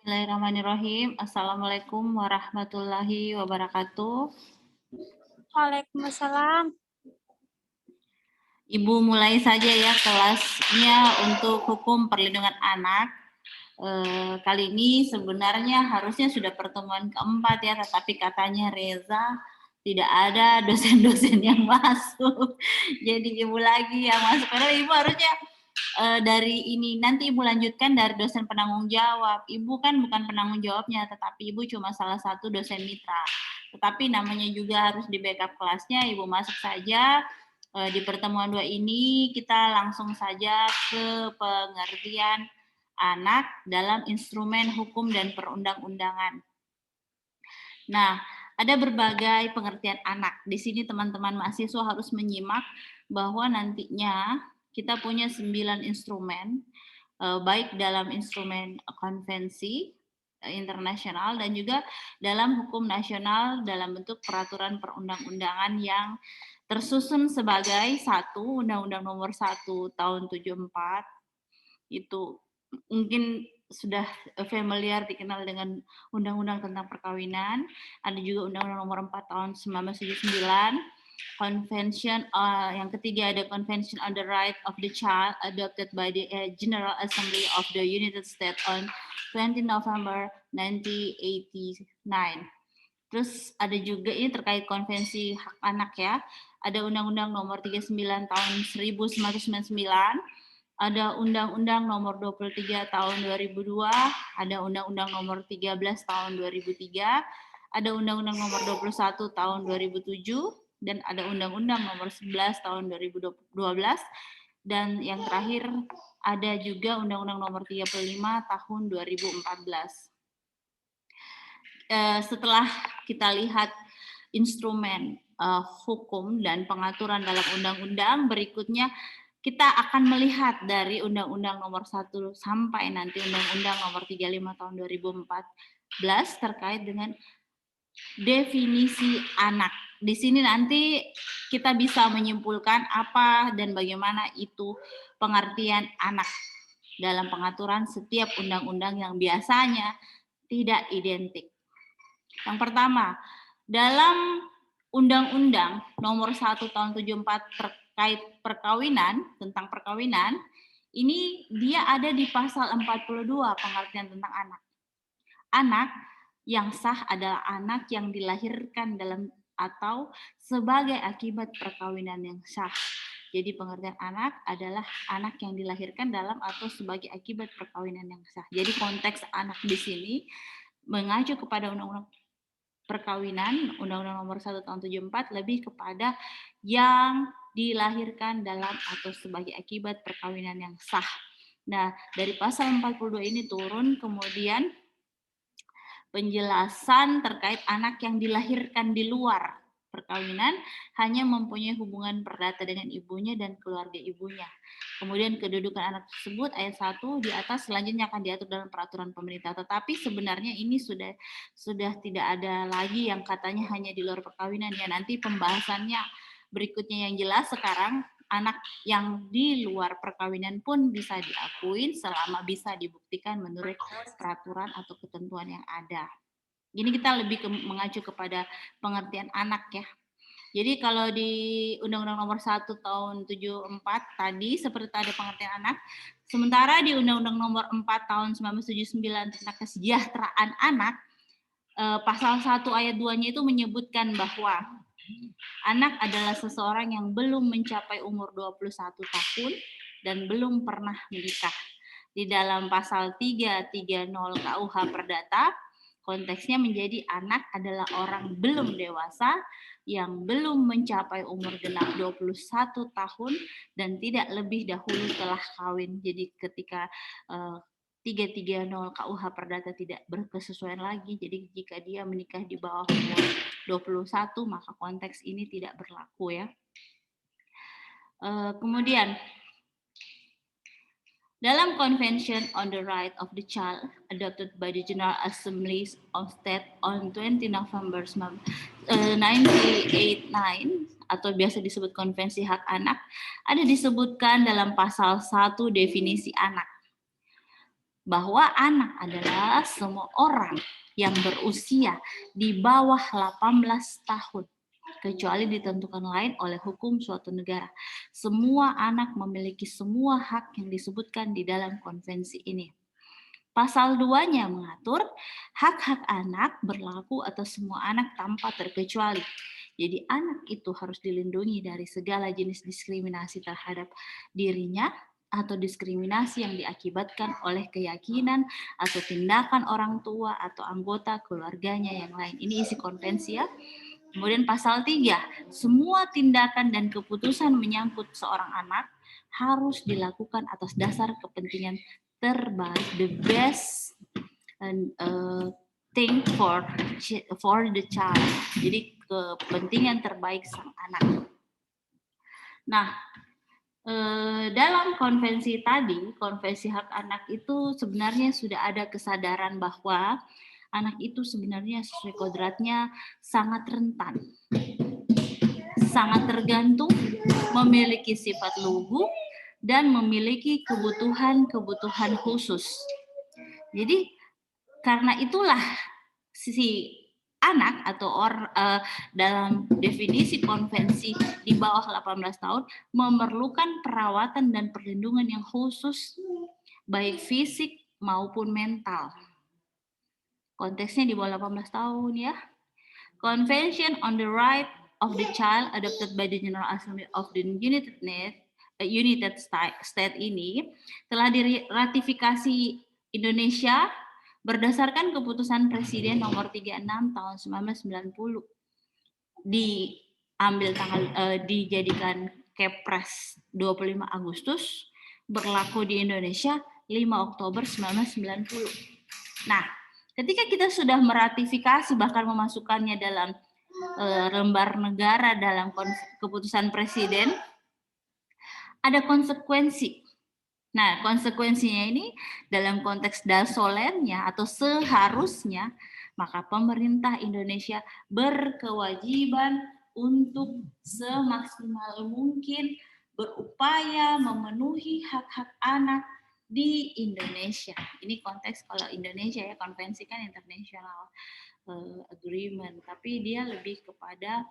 Bismillahirrahmanirrahim. Assalamualaikum warahmatullahi wabarakatuh. Waalaikumsalam. Ibu mulai saja ya kelasnya untuk hukum perlindungan anak. Kali ini sebenarnya harusnya sudah pertemuan keempat ya, tetapi katanya Reza tidak ada dosen-dosen yang masuk. Jadi ibu lagi yang masuk. Padahal ibu harusnya dari ini nanti ibu lanjutkan dari dosen penanggung jawab. Ibu kan bukan penanggung jawabnya, tetapi ibu cuma salah satu dosen mitra. Tetapi namanya juga harus di backup kelasnya, ibu masuk saja. Di pertemuan 2 ini kita langsung saja ke pengertian anak dalam instrumen hukum dan perundang-undangan. Nah, ada berbagai pengertian anak. Di sini teman-teman mahasiswa harus menyimak bahwa nantinya kita punya 9 instrumen, baik dalam instrumen konvensi internasional dan juga dalam hukum nasional dalam bentuk peraturan perundang-undangan yang tersusun sebagai satu Undang-Undang Nomor 1 Tahun 74. Itu mungkin sudah familiar dikenal dengan Undang-Undang tentang Perkawinan. Ada juga Undang-Undang Nomor 4 Tahun 1979. Convention yang ketiga ada Convention on the Right of the Child adopted by the General Assembly of the United States on 20 November 1989. Terus ada juga ini terkait konvensi hak anak ya. Ada Undang-Undang Nomor 39 Tahun 1999, ada Undang-Undang Nomor 23 Tahun 2002, ada Undang-Undang Nomor 13 Tahun 2003, ada Undang-Undang Nomor 21 Tahun 2007, dan ada Undang-Undang Nomor 11 Tahun 2012, dan yang terakhir ada juga Undang-Undang Nomor 35 Tahun 2014. Setelah kita lihat instrumen hukum dan pengaturan dalam undang-undang, berikutnya kita akan melihat dari Undang-Undang Nomor 1 sampai nanti Undang-Undang Nomor 35 Tahun 2014 terkait dengan definisi anak. Di sini nanti kita bisa menyimpulkan apa dan bagaimana itu pengertian anak dalam pengaturan setiap undang-undang yang biasanya tidak identik. Yang pertama, dalam Undang-Undang Nomor 1 Tahun 74 terkait perkawinan, tentang perkawinan, ini dia ada di pasal 42 pengertian tentang anak. Anak yang sah adalah anak yang dilahirkan dalam atau sebagai akibat perkawinan yang sah. Jadi pengertian anak adalah anak yang dilahirkan dalam atau sebagai akibat perkawinan yang sah. Jadi konteks anak di sini mengacu kepada Undang-Undang Perkawinan, Undang-Undang Nomor 1 Tahun 74 lebih kepada yang dilahirkan dalam atau sebagai akibat perkawinan yang sah. Nah, dari pasal 42 ini turun kemudian penjelasan terkait anak yang dilahirkan di luar perkawinan hanya mempunyai hubungan perdata dengan ibunya dan keluarga ibunya. Kemudian kedudukan anak tersebut ayat 1 di atas selanjutnya akan diatur dalam peraturan pemerintah. Tetapi sebenarnya ini sudah tidak ada lagi yang katanya hanya di luar perkawinan ya. Nanti pembahasannya berikutnya yang jelas sekarang anak yang di luar perkawinan pun bisa diakui selama bisa dibuktikan menurut peraturan atau ketentuan yang ada. Ini kita lebih mengacu kepada pengertian anak ya. Jadi kalau di Undang-Undang Nomor 1 Tahun 74 tadi seperti ada pengertian anak, sementara di Undang-Undang Nomor 4 Tahun 1979 tentang kesejahteraan anak, pasal 1 ayat 2-nya itu menyebutkan bahwa anak adalah seseorang yang belum mencapai umur 21 tahun dan belum pernah menikah. Di dalam pasal 330 KUH Perdata, konteksnya menjadi anak adalah orang belum dewasa yang belum mencapai umur genap 21 tahun dan tidak lebih dahulu telah kawin. Jadi ketika 330 KUH Perdata tidak berkesesuaian lagi, jadi jika dia menikah di bawah umur 21 maka konteks ini tidak berlaku ya. Kemudian dalam Convention on the Right of the Child adopted by the General Assembly of State on 20 November 1989 atau biasa disebut Konvensi Hak Anak, ada disebutkan dalam pasal 1 definisi anak. bahwa anak adalah semua orang yang berusia di bawah 18 tahun, kecuali ditentukan lain oleh hukum suatu negara. Semua anak memiliki semua hak yang disebutkan di dalam konvensi ini. Pasal 2-nya mengatur hak-hak anak berlaku atas semua anak tanpa terkecuali. Jadi anak itu harus dilindungi dari segala jenis diskriminasi terhadap dirinya atau diskriminasi yang diakibatkan oleh keyakinan atau tindakan orang tua atau anggota keluarganya yang lain. Ini isi konvensi ya. Kemudian pasal 3, semua tindakan dan keputusan menyangkut seorang anak harus dilakukan atas dasar kepentingan terbaik, the best thing for the child. Jadi kepentingan terbaik sang anak. Nah, dalam konvensi tadi, konvensi hak anak itu sebenarnya sudah ada kesadaran bahwa anak itu sebenarnya sesuai kodratnya sangat rentan, sangat tergantung, memiliki sifat lugu, dan memiliki kebutuhan-kebutuhan khusus. Jadi karena itulah si anak atau dalam definisi konvensi di bawah 18 tahun memerlukan perawatan dan perlindungan yang khusus baik fisik maupun mental. Konteksnya di bawah 18 tahun ya. Convention on the Right of the Child adopted by the General Assembly of the United States ini telah diratifikasi Indonesia berdasarkan keputusan Presiden nomor 36 tahun 1990. Dijadikan Kepres 25 Agustus, berlaku di Indonesia 5 Oktober 1990. Nah, ketika kita sudah meratifikasi bahkan memasukkannya dalam lembar negara dalam keputusan presiden, ada konsekuensi. Nah, konsekuensinya ini dalam konteks dasolennya atau seharusnya, maka pemerintah Indonesia berkewajiban untuk semaksimal mungkin berupaya memenuhi hak-hak anak di Indonesia. Ini konteks kalau Indonesia ya, konvensi kan international agreement, tapi dia lebih kepada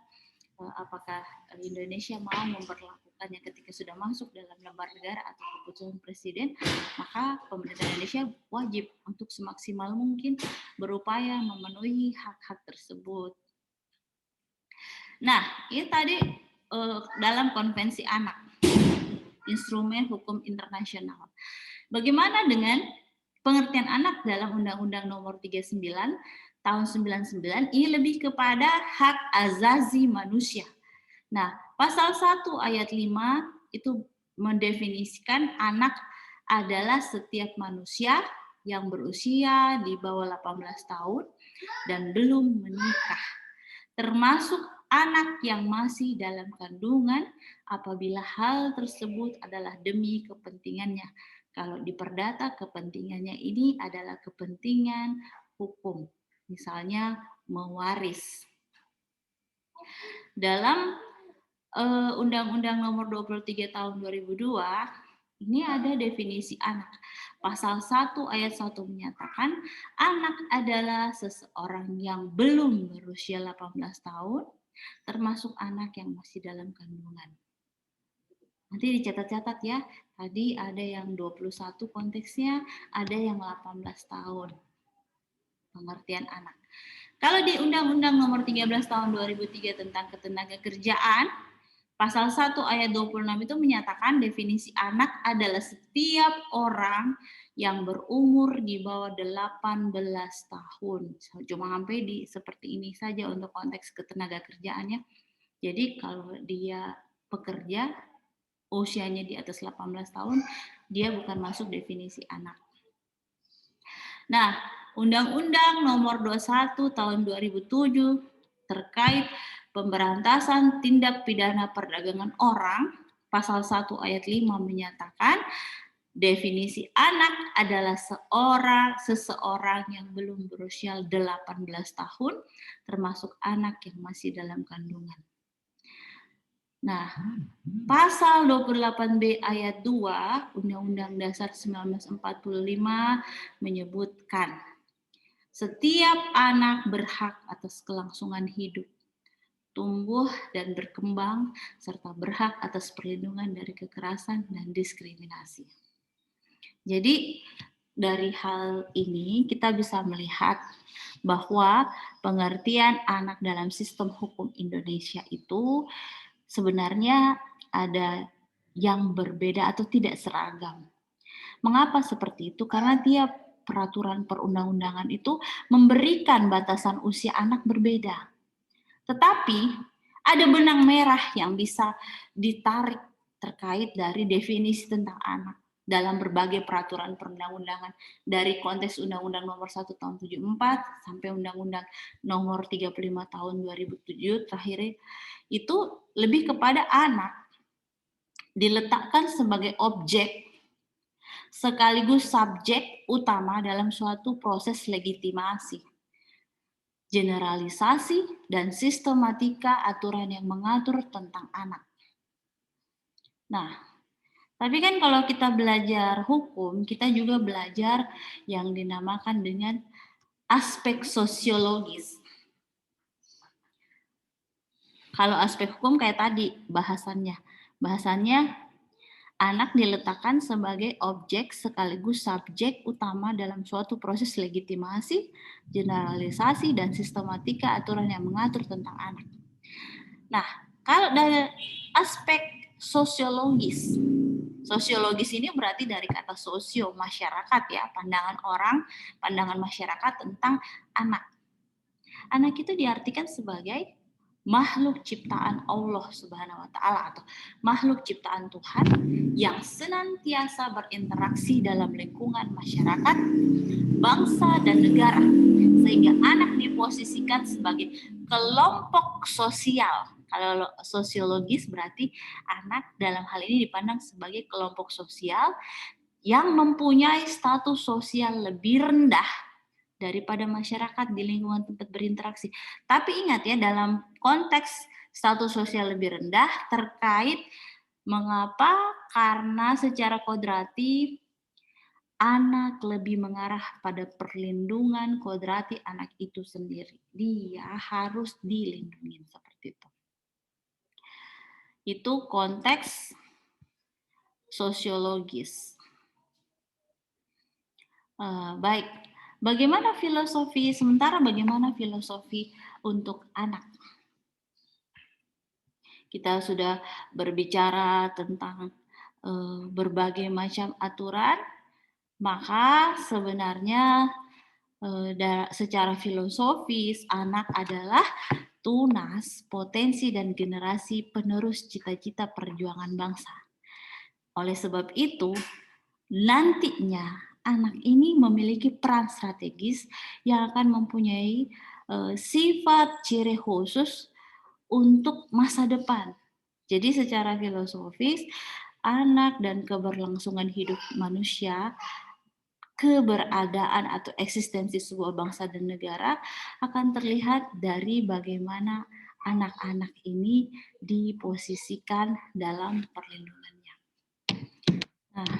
apakah Indonesia mau memperlakukannya ketika sudah masuk dalam lembar negara atau keputusan presiden, maka pemerintah Indonesia wajib untuk semaksimal mungkin berupaya memenuhi hak-hak tersebut. Nah, ini tadi dalam konvensi anak, instrumen hukum internasional. Bagaimana dengan pengertian anak dalam Undang-Undang Nomor 39 tahun 99? Ini lebih kepada hak azazi manusia. Nah, pasal 1 ayat 5 itu mendefinisikan anak adalah setiap manusia yang berusia di bawah 18 tahun dan belum menikah, termasuk anak yang masih dalam kandungan apabila hal tersebut adalah demi kepentingannya. Kalau di perdata kepentingannya ini adalah kepentingan hukum, misalnya mewaris. Dalam Undang-Undang Nomor 23 Tahun 2002, ini ada definisi anak. Pasal 1 ayat 1 menyatakan anak adalah seseorang yang belum berusia 18 tahun, termasuk anak yang masih dalam kandungan. Nanti dicatat-catat ya, tadi ada yang 21 konteksnya, ada yang 18 tahun. Pengertian anak. Kalau di Undang-Undang Nomor 13 Tahun 2003 tentang Ketenagakerjaan, Pasal 1 ayat 26 itu menyatakan definisi anak adalah setiap orang yang berumur di bawah 18 tahun. Cuma sampai di seperti ini saja untuk konteks ketenagakerjaannya. Jadi kalau dia pekerja, usianya di atas 18 tahun, dia bukan masuk definisi anak. Nah, Undang-Undang Nomor 21 Tahun 2007 terkait pemberantasan tindak pidana perdagangan orang, pasal 1 ayat 5 menyatakan definisi anak adalah seseorang yang belum berusia 18 tahun, termasuk anak yang masih dalam kandungan. Nah, pasal 28B ayat 2 Undang-Undang Dasar 1945 menyebutkan setiap anak berhak atas kelangsungan hidup, tumbuh dan berkembang, serta berhak atas perlindungan dari kekerasan dan diskriminasi. Jadi, dari hal ini kita bisa melihat bahwa pengertian anak dalam sistem hukum Indonesia itu sebenarnya ada yang berbeda atau tidak seragam. Mengapa seperti itu? Karena tiap peraturan perundang-undangan itu memberikan batasan usia anak berbeda. Tetapi ada benang merah yang bisa ditarik terkait dari definisi tentang anak dalam berbagai peraturan perundang-undangan, dari konteks Undang-Undang Nomor 1 Tahun 74 sampai Undang-Undang Nomor 35 Tahun 2007 terakhir, itu lebih kepada anak diletakkan sebagai objek sekaligus subjek utama dalam suatu proses legitimasi, generalisasi, dan sistematika aturan yang mengatur tentang anak. Nah, tapi kan kalau kita belajar hukum, kita juga belajar yang dinamakan dengan aspek sosiologis. Kalau aspek hukum kayak tadi bahasannya anak diletakkan sebagai objek sekaligus subjek utama dalam suatu proses legitimasi, generalisasi, dan sistematika aturan yang mengatur tentang anak. Nah, kalau dari aspek sosiologis ini berarti dari kata sosio, masyarakat ya, pandangan orang, pandangan masyarakat tentang anak. Anak itu diartikan sebagai makhluk ciptaan Allah Subhanahu wa Ta'ala atau makhluk ciptaan Tuhan yang senantiasa berinteraksi dalam lingkungan masyarakat, bangsa, dan negara, sehingga anak diposisikan sebagai kelompok sosial. Kalau sosiologis berarti anak dalam hal ini dipandang sebagai kelompok sosial yang mempunyai status sosial lebih rendah daripada masyarakat di lingkungan tempat berinteraksi. Tapi ingat ya, dalam konteks status sosial lebih rendah terkait mengapa? Karena secara kodrati anak lebih mengarah pada perlindungan kodrati anak itu sendiri. Dia harus dilindungi seperti itu. Itu konteks sosiologis. Baik. Bagaimana filosofi untuk anak? Kita sudah berbicara tentang berbagai macam aturan, maka sebenarnya secara filosofis anak adalah tunas, potensi, dan generasi penerus cita-cita perjuangan bangsa. Oleh sebab itu, nantinya anak ini memiliki peran strategis yang akan mempunyai sifat ciri khusus untuk masa depan. Jadi secara filosofis, anak dan keberlangsungan hidup manusia, keberadaan atau eksistensi sebuah bangsa dan negara akan terlihat dari bagaimana anak-anak ini diposisikan dalam perlindungannya. Nah,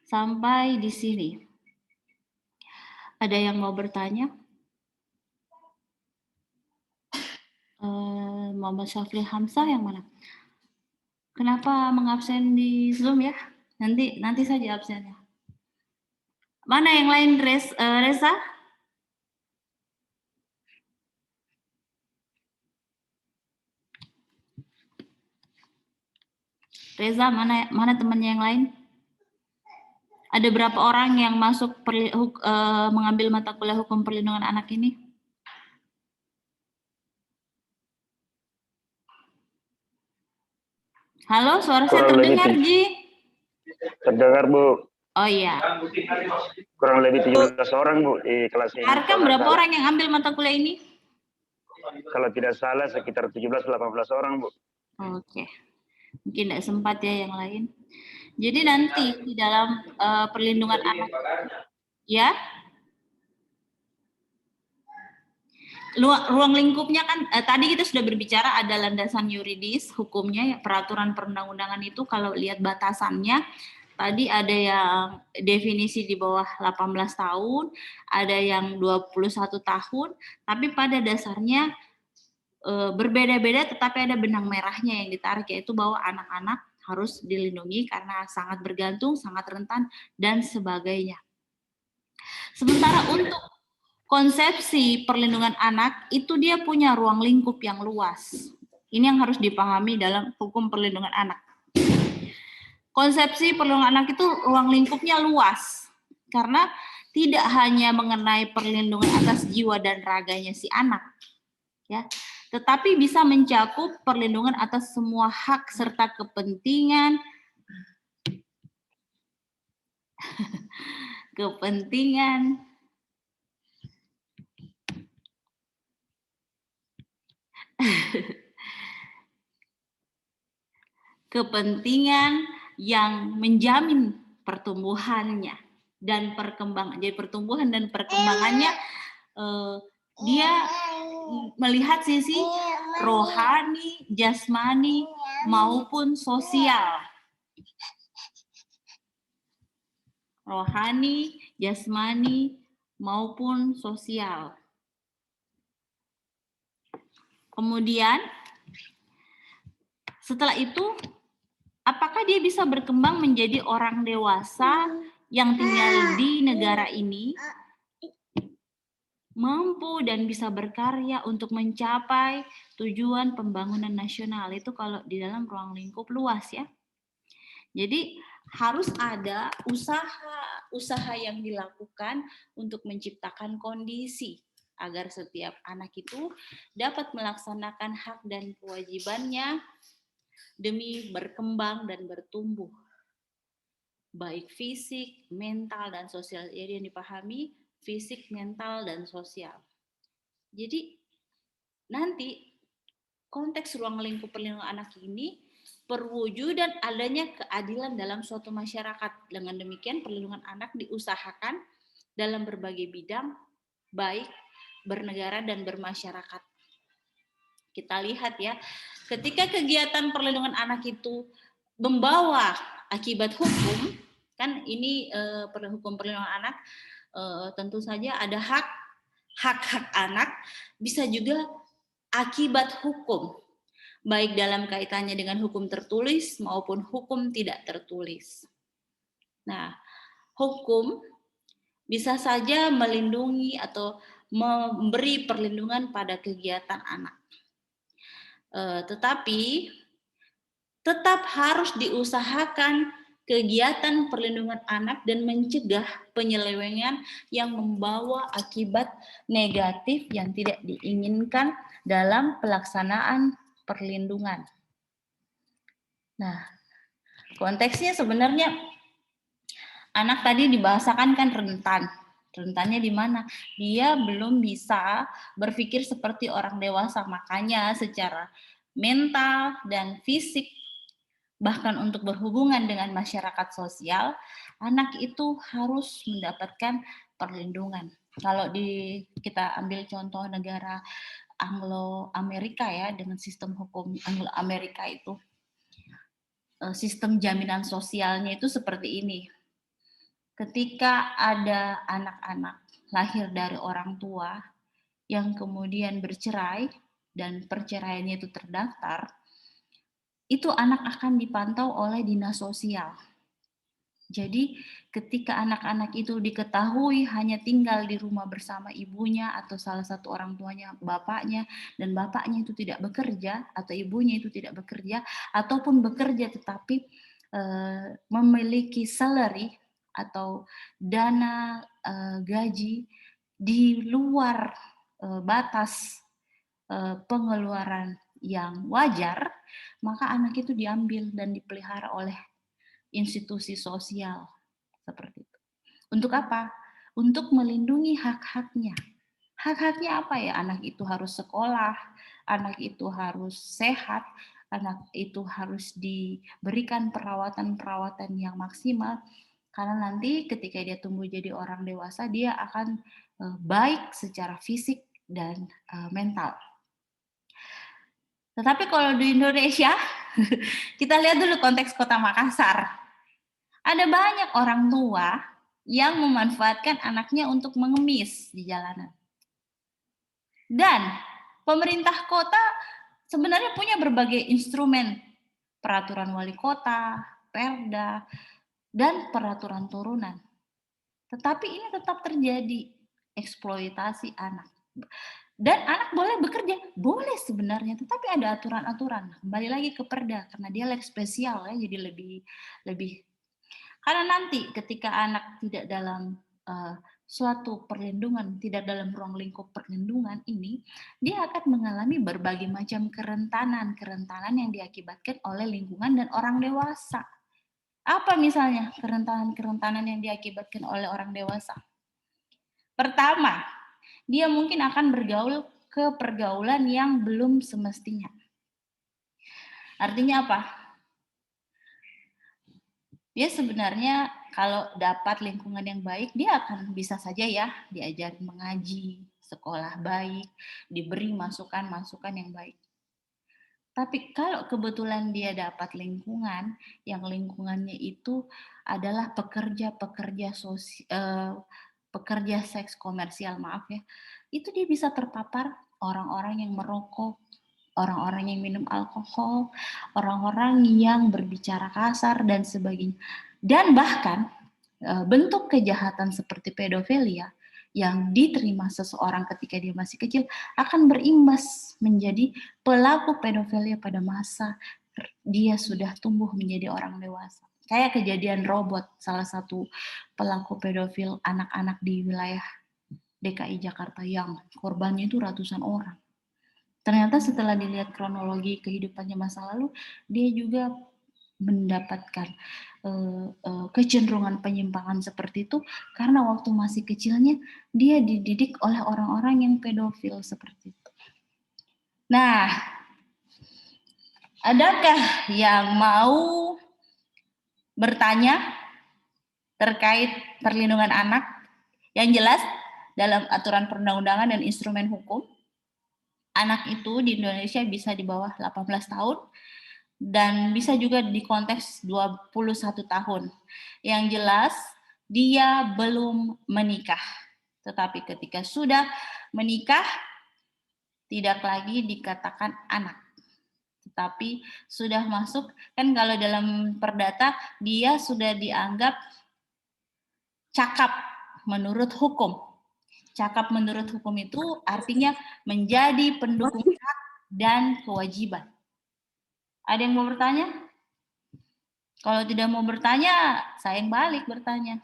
sampai di sini. Ada yang mau bertanya? Muhammad Syafri Hamzah yang mana? Kenapa mengabsen di Zoom ya? Nanti saja absennya. Mana yang lain, Reza? Reza, mana temannya yang lain? Ada berapa orang yang masuk mengambil mata kuliah hukum perlindungan anak ini? Halo, suara saya terdengar, Ji? Terdengar, Bu. Oh iya. Kurang lebih 17 orang, Bu, di kelas ini. Arkam berapa orang yang ambil mata kuliah ini? Kalau tidak salah sekitar 17-18 orang, Bu. Oke. Mungkin tidak sempat ya yang lain. Jadi nanti di dalam perlindungan anak, ya. ruang lingkupnya kan tadi kita sudah berbicara ada landasan yuridis hukumnya, peraturan perundang-undangan itu kalau lihat batasannya tadi ada yang definisi di bawah 18 tahun, ada yang 21 tahun, tapi pada dasarnya berbeda-beda tetapi ada benang merahnya yang ditarik, yaitu bahwa anak-anak harus dilindungi karena sangat bergantung, sangat rentan, dan sebagainya. Sementara untuk konsepsi perlindungan anak itu dia punya ruang lingkup yang luas. Ini yang harus dipahami dalam hukum perlindungan anak. Konsepsi perlindungan anak itu ruang lingkupnya luas karena tidak hanya mengenai perlindungan atas jiwa dan raganya si anak, ya, tetapi bisa mencakup perlindungan atas semua hak serta kepentingan kepentingan yang menjamin pertumbuhannya dan perkembangan. Jadi pertumbuhan dan perkembangannya dia melihat sisi rohani, jasmani maupun sosial. Rohani, jasmani maupun sosial. Kemudian setelah itu apakah dia bisa berkembang menjadi orang dewasa yang tinggal di negara ini, mampu dan bisa berkarya untuk mencapai tujuan pembangunan nasional? Itu kalau di dalam ruang lingkup luas ya. Jadi harus ada usaha yang dilakukan untuk menciptakan kondisi agar setiap anak itu dapat melaksanakan hak dan kewajibannya demi berkembang dan bertumbuh, baik fisik, mental, dan sosial. Jadi yang dipahami fisik, mental, dan sosial. Jadi nanti konteks ruang lingkup perlindungan anak ini perwujudan adanya keadilan dalam suatu masyarakat. Dengan demikian perlindungan anak diusahakan dalam berbagai bidang, baik bernegara dan bermasyarakat. Kita lihat ya, ketika kegiatan perlindungan anak itu membawa akibat hukum, kan ini hukum perlindungan anak, tentu saja ada hak-hak anak, bisa juga akibat hukum, baik dalam kaitannya dengan hukum tertulis maupun hukum tidak tertulis. Nah, hukum bisa saja melindungi atau memberi perlindungan pada kegiatan anak. Tetapi tetap harus diusahakan kegiatan perlindungan anak dan mencegah penyelewengan yang membawa akibat negatif yang tidak diinginkan dalam pelaksanaan perlindungan. Nah, konteksnya sebenarnya anak tadi dibahasakan kan rentan. Rentannya di mana? Dia belum bisa berpikir seperti orang dewasa, makanya secara mental dan fisik bahkan untuk berhubungan dengan masyarakat sosial, anak itu harus mendapatkan perlindungan. Kalau kita ambil contoh negara Anglo-Amerika ya, dengan sistem hukum Anglo-Amerika itu, sistem jaminan sosialnya itu seperti ini. Ketika ada anak-anak lahir dari orang tua yang kemudian bercerai dan perceraiannya itu terdaftar, itu anak akan dipantau oleh dinas sosial. Jadi ketika anak-anak itu diketahui hanya tinggal di rumah bersama ibunya atau salah satu orang tuanya, bapaknya, dan bapaknya itu tidak bekerja atau ibunya itu tidak bekerja, ataupun bekerja tetapi memiliki salary atau dana gaji di luar batas pengeluaran yang wajar, maka anak itu diambil dan dipelihara oleh institusi sosial seperti itu. Untuk apa? Untuk melindungi hak-haknya. Hak-haknya apa ya? Anak itu harus sekolah, anak itu harus sehat, anak itu harus diberikan perawatan-perawatan yang maksimal, karena nanti ketika dia tumbuh jadi orang dewasa, dia akan baik secara fisik dan mental. Tetapi kalau di Indonesia, kita lihat dulu konteks Kota Makassar. Ada banyak orang tua yang memanfaatkan anaknya untuk mengemis di jalanan. Dan pemerintah kota sebenarnya punya berbagai instrumen, peraturan wali kota, perda, dan peraturan turunan. Tetapi ini tetap terjadi eksploitasi anak. Dan anak boleh bekerja, boleh sebenarnya, tetapi ada aturan-aturan. Kembali lagi ke perda, karena dia leg spesial ya, jadi lebih. Karena nanti ketika anak tidak dalam suatu perlindungan, tidak dalam ruang lingkup perlindungan ini, dia akan mengalami berbagai macam kerentanan yang diakibatkan oleh lingkungan dan orang dewasa. Apa misalnya kerentanan yang diakibatkan oleh orang dewasa? Pertama, dia mungkin akan bergaul ke pergaulan yang belum semestinya. Artinya apa? Dia sebenarnya kalau dapat lingkungan yang baik, dia akan bisa saja ya diajarin mengaji, sekolah baik, diberi masukan-masukan yang baik. Tapi kalau kebetulan dia dapat lingkungan, yang lingkungannya itu adalah pekerja seks komersial, maaf ya, itu dia bisa terpapar orang-orang yang merokok, orang-orang yang minum alkohol, orang-orang yang berbicara kasar dan sebagainya. Dan bahkan bentuk kejahatan seperti pedofilia yang diterima seseorang ketika dia masih kecil akan berimbas menjadi pelaku pedofilia pada masa dia sudah tumbuh menjadi orang dewasa. Kayak kejadian Robot, salah satu pelaku pedofil anak-anak di wilayah DKI Jakarta yang korbannya itu ratusan orang. Ternyata setelah dilihat kronologi kehidupannya masa lalu, dia juga mendapatkan kecenderungan penyimpangan seperti itu karena waktu masih kecilnya dia dididik oleh orang-orang yang pedofil seperti itu. Nah, adakah yang mau bertanya terkait perlindungan anak? Yang jelas dalam aturan perundang-undangan dan instrumen hukum, anak itu di Indonesia bisa di bawah 18 tahun dan bisa juga di konteks 21 tahun. Yang jelas dia belum menikah. Tetapi ketika sudah menikah tidak lagi dikatakan anak. Tetapi sudah masuk, kan kalau dalam perdata dia sudah dianggap cakap menurut hukum. Cakap menurut hukum itu artinya menjadi pendukung hak dan kewajiban. Ada yang mau bertanya? Kalau tidak mau bertanya, saya yang balik bertanya.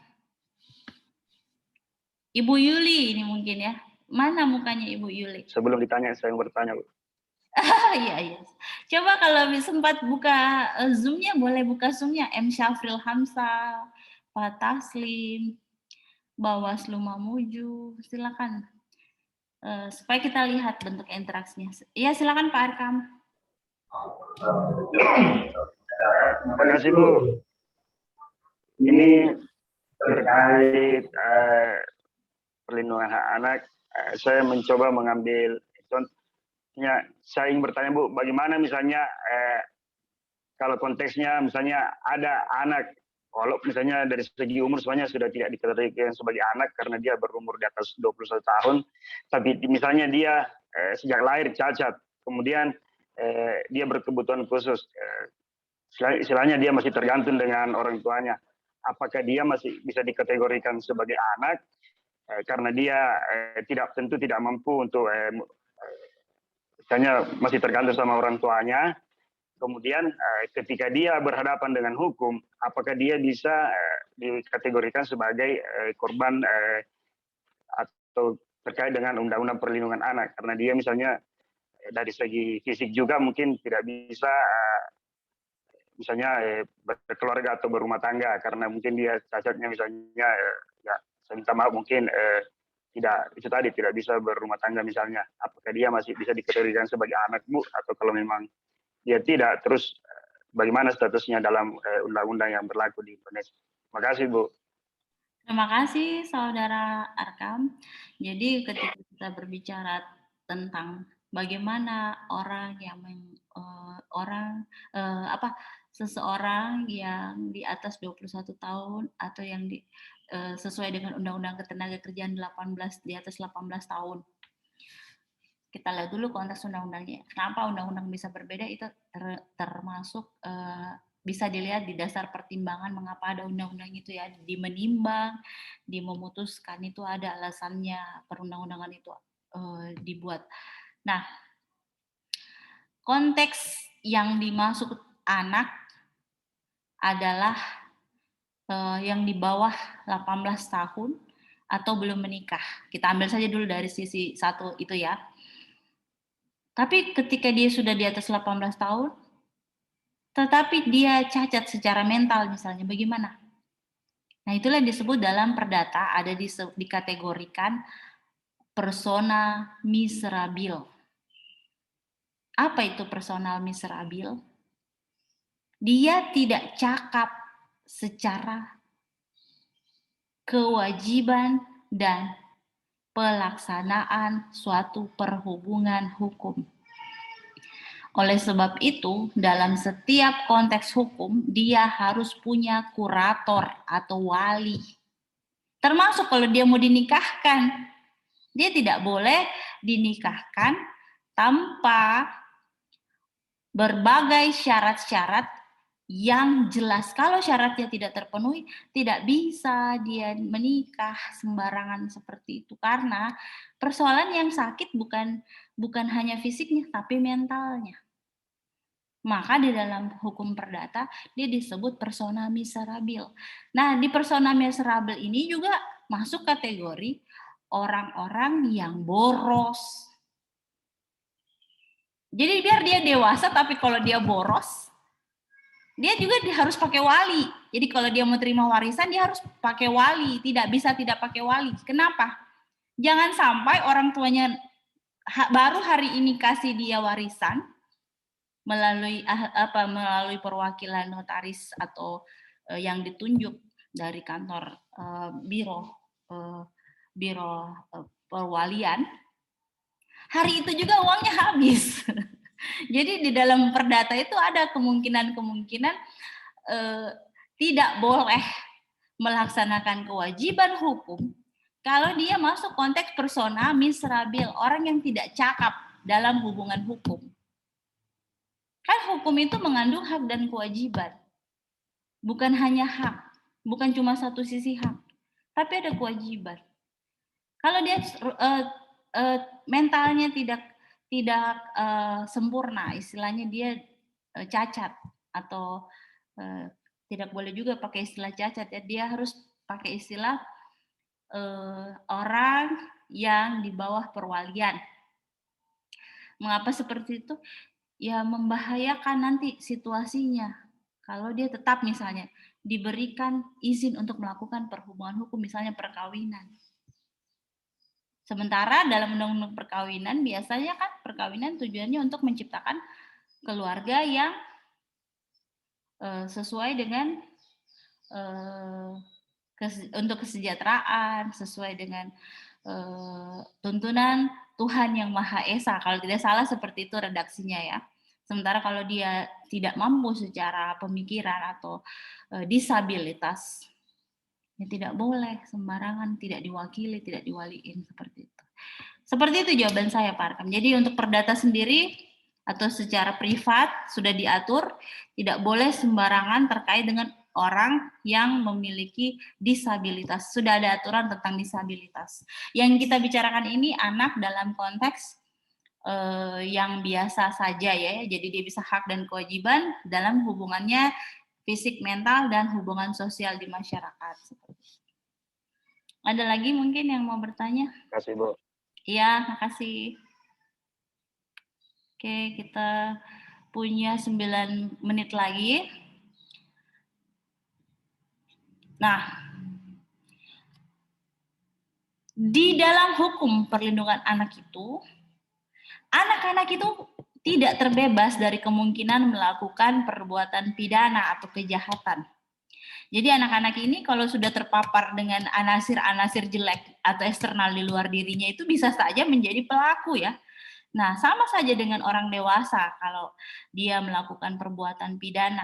Ibu Yuli ini mungkin ya. Mana mukanya Ibu Yuli? Sebelum ditanya, saya yang bertanya, Bu. Iya. Coba kalau sempat buka Zoom-nya, boleh buka Zoom-nya. M. Syafril Hamzah, Pak Taslim, Bawaslu Mamuju, silakan. Supaya kita lihat bentuk interaksinya. Iya, silakan Pak Arkam. Terima kasih, Bu. Ini terkait perlindungan hak anak. Saya mencoba mengambil contohnya. Saya ingin bertanya, Bu, bagaimana misalnya kalau konteksnya misalnya ada anak, walau misalnya dari segi umur sebenarnya sudah tidak dikategorikan sebagai anak karena dia berumur di atas 21 tahun, tapi misalnya dia sejak lahir cacat, kemudian dia berkebutuhan khusus, istilahnya dia masih tergantung dengan orang tuanya. Apakah dia masih bisa dikategorikan sebagai anak karena dia tentu tidak mampu untuk misalnya masih tergantung sama orang tuanya. Kemudian ketika dia berhadapan dengan hukum, apakah dia bisa dikategorikan sebagai korban atau terkait dengan Undang-Undang Perlindungan Anak, karena dia misalnya dari segi fisik juga mungkin tidak bisa misalnya berkeluarga atau berumah tangga, karena mungkin dia cacatnya misalnya ya saya minta maaf mungkin tidak bisa berumah tangga misalnya. Apakah dia masih bisa dikategorikan sebagai anak, Bu, atau kalau memang dia tidak, terus bagaimana statusnya dalam undang-undang yang berlaku di Indonesia? Terima kasih, Bu. Terima kasih Saudara Arkam. Jadi ketika kita berbicara tentang bagaimana orang yang seseorang yang di atas 21 tahun atau yang sesuai dengan Undang-Undang Ketenagakerjaan di atas 18 tahun. Kita lihat dulu konteks undang-undangnya. Kenapa undang-undang bisa berbeda itu termasuk bisa dilihat di dasar pertimbangan mengapa ada undang-undang itu ya, di menimbang, di memutuskan itu ada alasannya perundang-undangan itu dibuat. Nah, konteks yang dimaksud anak adalah yang di bawah 18 tahun atau belum menikah. Kita ambil saja dulu dari sisi satu itu ya. Tapi ketika dia sudah di atas 18 tahun, tetapi dia cacat secara mental misalnya, bagaimana? Nah, itulah yang disebut dalam perdata ada dikategorikan persona miserabil. Apa itu personal miserabil? Dia tidak cakap secara kewajiban dan pelaksanaan suatu perhubungan hukum. Oleh sebab itu, dalam setiap konteks hukum, dia harus punya kurator atau wali. Termasuk kalau dia mau dinikahkan. Dia tidak boleh dinikahkan tanpa berbagai syarat-syarat yang jelas. Kalau syaratnya tidak terpenuhi, tidak bisa dia menikah sembarangan seperti itu. Karena persoalan yang sakit bukan hanya fisiknya, tapi mentalnya. Maka di dalam hukum perdata dia disebut persona miserabil. Nah, di persona miserabil ini juga masuk kategori orang-orang yang boros. Jadi biar dia dewasa tapi kalau dia boros, dia juga harus pakai wali. Jadi kalau dia mau terima warisan dia harus pakai wali, tidak bisa tidak pakai wali. Kenapa? Jangan sampai orang tuanya baru hari ini kasih dia warisan, melalui perwakilan notaris atau yang ditunjuk dari kantor biro perwalian, hari itu juga uangnya habis. Jadi di dalam perdata itu ada kemungkinan tidak boleh melaksanakan kewajiban hukum kalau dia masuk konteks persona miserabil, orang yang tidak cakap dalam hubungan hukum. Kan hukum itu mengandung hak dan kewajiban. Bukan hanya hak, bukan cuma satu sisi hak, tapi ada kewajiban. Kalau dia mentalnya tidak sempurna, istilahnya dia cacat atau tidak boleh juga pakai istilah cacat ya, dia harus pakai istilah orang yang di bawah perwalian. Mengapa seperti itu? Ya membahayakan nanti situasinya. Kalau dia tetap misalnya diberikan izin untuk melakukan perhubungan hukum, misalnya perkawinan. Sementara dalam undang-undang perkawinan biasanya kan perkawinan tujuannya untuk menciptakan keluarga yang sesuai dengan untuk kesejahteraan, sesuai dengan tuntunan Tuhan Yang Maha Esa, kalau tidak salah seperti itu redaksinya ya. Sementara kalau dia tidak mampu secara pemikiran atau disabilitas, ya tidak boleh sembarangan, tidak diwakili, tidak diwaliin seperti itu. Seperti itu jawaban saya Pak Arkam. Jadi untuk perdata sendiri atau secara privat sudah diatur, tidak boleh sembarangan terkait dengan orang yang memiliki disabilitas. Sudah ada aturan tentang disabilitas. Yang kita bicarakan ini anak dalam konteks yang biasa saja ya. Jadi dia bisa hak dan kewajiban dalam hubungannya fisik, mental, dan hubungan sosial di masyarakat. Ada lagi mungkin yang mau bertanya? Terima kasih, Bu. Iya, makasih. Oke, kita punya 9 menit lagi. Nah, di dalam hukum perlindungan anak itu, anak-anak itu tidak terbebas dari kemungkinan melakukan perbuatan pidana atau kejahatan. Jadi anak-anak ini kalau sudah terpapar dengan anasir-anasir jelek atau eksternal di luar dirinya itu bisa saja menjadi pelaku ya. Nah, sama saja dengan orang dewasa kalau dia melakukan perbuatan pidana.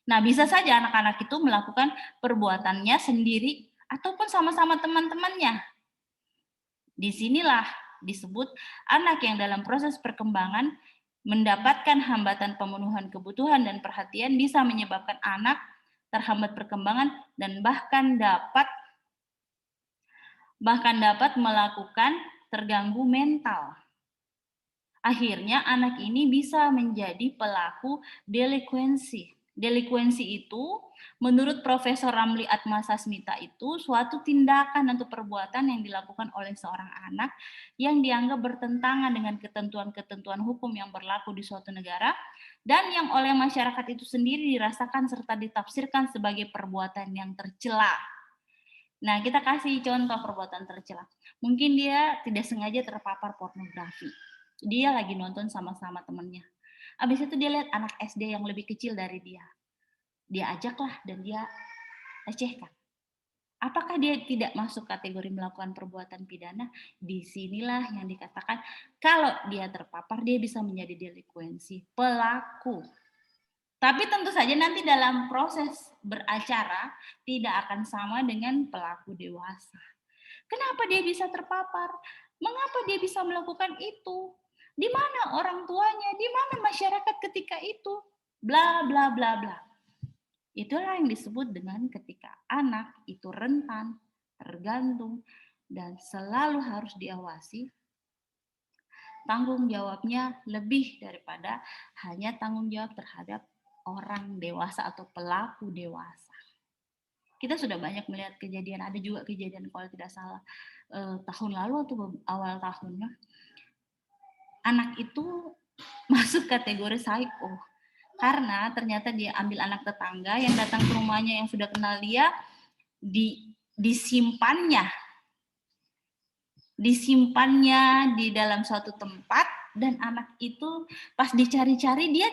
Nah, bisa saja anak-anak itu melakukan perbuatannya sendiri ataupun sama-sama teman-temannya. Disinilah disebut anak yang dalam proses perkembangan mendapatkan hambatan pemenuhan kebutuhan dan perhatian bisa menyebabkan anak terhambat perkembangan dan bahkan dapat melakukan terganggu mental. Akhirnya anak ini bisa menjadi pelaku delikuensi. Delikuensi itu menurut Profesor Ramli Atmasasmita itu suatu tindakan atau perbuatan yang dilakukan oleh seorang anak yang dianggap bertentangan dengan ketentuan-ketentuan hukum yang berlaku di suatu negara dan yang oleh masyarakat itu sendiri dirasakan serta ditafsirkan sebagai perbuatan yang tercela. Nah, kita kasih contoh perbuatan tercela. Mungkin dia tidak sengaja terpapar pornografi. Dia lagi nonton sama-sama temennya. Habis itu dia lihat anak SD yang lebih kecil dari dia. Dia ajaklah dan dia lecehkan. Apakah dia tidak masuk kategori melakukan perbuatan pidana? Disinilah yang dikatakan kalau dia terpapar dia bisa menjadi delikuensi, pelaku. Tapi tentu saja nanti dalam proses beracara tidak akan sama dengan pelaku dewasa. Kenapa dia bisa terpapar? Mengapa dia bisa melakukan itu? Di mana orang tuanya? Di mana masyarakat ketika itu? Bla bla bla bla. Itulah yang disebut dengan ketika anak itu rentan, tergantung, dan selalu harus diawasi. Tanggung jawabnya lebih daripada hanya tanggung jawab terhadap orang dewasa atau pelaku dewasa. Kita sudah banyak melihat kejadian, ada juga kejadian kalau tidak salah tahun lalu atau awal tahunnya, anak itu masuk kategori psycho karena ternyata dia ambil anak tetangga yang datang ke rumahnya yang sudah kenal dia, disimpannya di dalam suatu tempat. Dan anak itu pas dicari-cari dia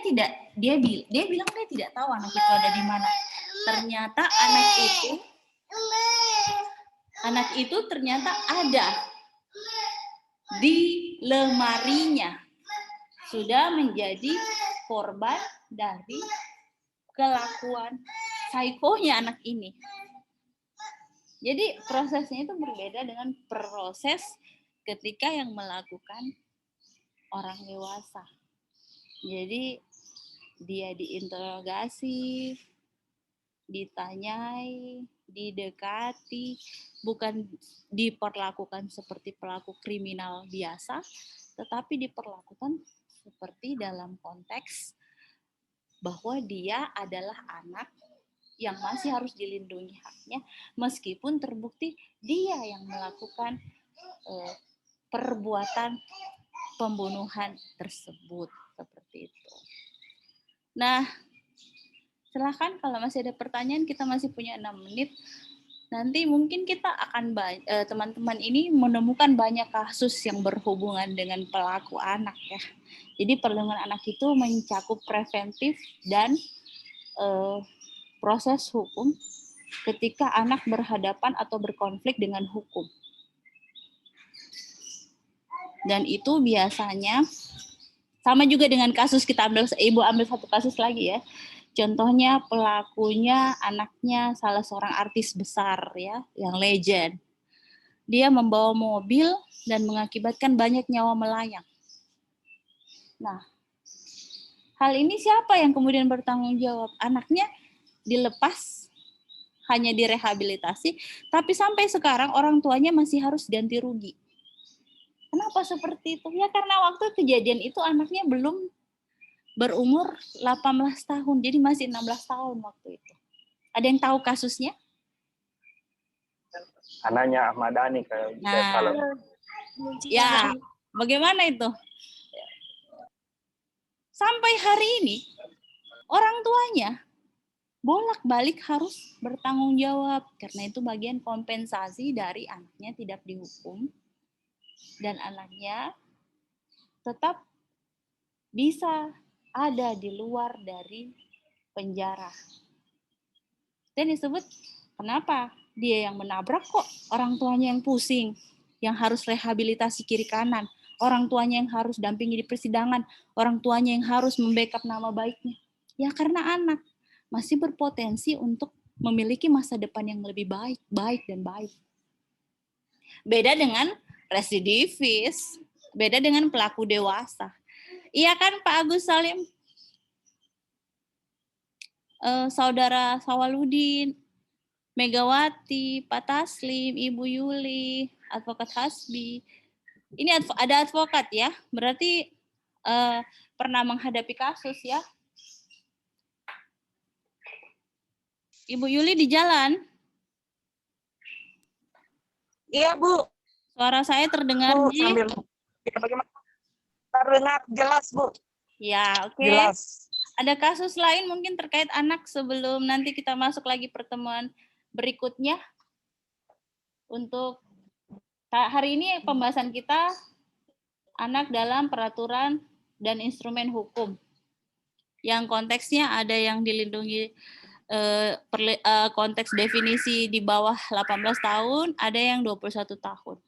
bilang dia tidak tahu anak itu ada di mana. Ternyata anak itu ternyata ada di lemarinya, sudah menjadi korban dari kelakuan psikonya anak ini. Jadi prosesnya itu berbeda dengan proses ketika yang melakukan orang dewasa. Jadi dia diinterogasi, ditanyai, didekati, bukan diperlakukan seperti pelaku kriminal biasa, tetapi diperlakukan seperti dalam konteks bahwa dia adalah anak yang masih harus dilindungi haknya, meskipun terbukti dia yang melakukan perbuatan pembunuhan tersebut, seperti itu. Nah, silahkan kalau masih ada pertanyaan, kita masih punya 6 menit. Nanti mungkin kita akan teman-teman ini menemukan banyak kasus yang berhubungan dengan pelaku anak ya. Jadi perlindungan anak itu mencakup preventif dan proses hukum ketika anak berhadapan atau berkonflik dengan hukum. Dan itu biasanya sama juga dengan kasus Ibu ambil satu kasus lagi ya. Contohnya pelakunya anaknya salah seorang artis besar ya, yang legend. Dia membawa mobil dan mengakibatkan banyak nyawa melayang. Nah, hal ini siapa yang kemudian bertanggung jawab? Anaknya dilepas, hanya direhabilitasi, tapi sampai sekarang orang tuanya masih harus ganti rugi. Kenapa seperti itu? Ya karena waktu kejadian itu anaknya belum berumur 18 tahun, jadi masih 16 tahun waktu itu. Ada yang tahu kasusnya? Anaknya Ahmad Dhani kayak kalau. Ya, bagaimana itu? Sampai hari ini orang tuanya bolak-balik harus bertanggung jawab karena itu bagian kompensasi dari anaknya tidak dihukum dan anaknya tetap bisa ada di luar dari penjara. Dan disebut, kenapa? Dia yang menabrak kok, orang tuanya yang pusing, yang harus rehabilitasi kiri kanan, orang tuanya yang harus dampingi di persidangan, orang tuanya yang harus membackup nama baiknya. Ya karena anak masih berpotensi untuk memiliki masa depan yang lebih baik, dan baik. Beda dengan residivis, beda dengan pelaku dewasa. Iya kan Pak Agus Salim? Saudara Sawaludin, Megawati, Pak Taslim, Ibu Yuli, Advokat Hasbi. Ini ada advokat ya, berarti pernah menghadapi kasus ya. Ibu Yuli di jalan? Iya, Bu. Suara saya terdengar, Bu, Ji? Bagaimana? Terdengar jelas, Bu. Ya, oke. Jelas. Ada kasus lain mungkin terkait anak sebelum nanti kita masuk lagi pertemuan berikutnya? Untuk hari ini pembahasan kita anak dalam peraturan dan instrumen hukum. Yang konteksnya ada yang dilindungi konteks definisi di bawah 18 tahun, ada yang 21 tahun.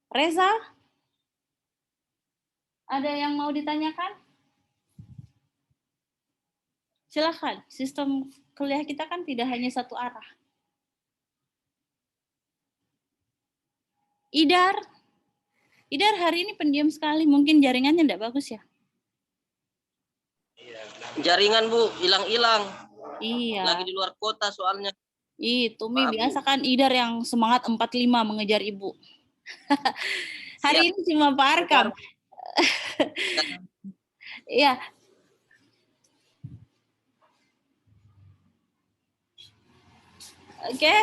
Reza? Ada yang mau ditanyakan? Silakan, sistem kuliah kita kan tidak hanya satu arah. Idar hari ini pendiam sekali, mungkin jaringannya tidak bagus ya? Jaringan Bu, hilang-hilang. Iya. Lagi di luar kota soalnya. Itu Mi, biasa kan Idar yang semangat 45 mengejar ibu. Hari ini cuma Pak Arkam. Iya. Oke.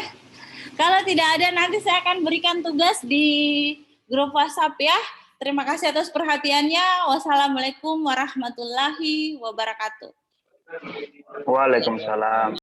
Kalau tidak ada, nanti saya akan berikan tugas di grup WhatsApp ya. Terima kasih atas perhatiannya. Wassalamualaikum warahmatullahi wabarakatuh. Waalaikumsalam.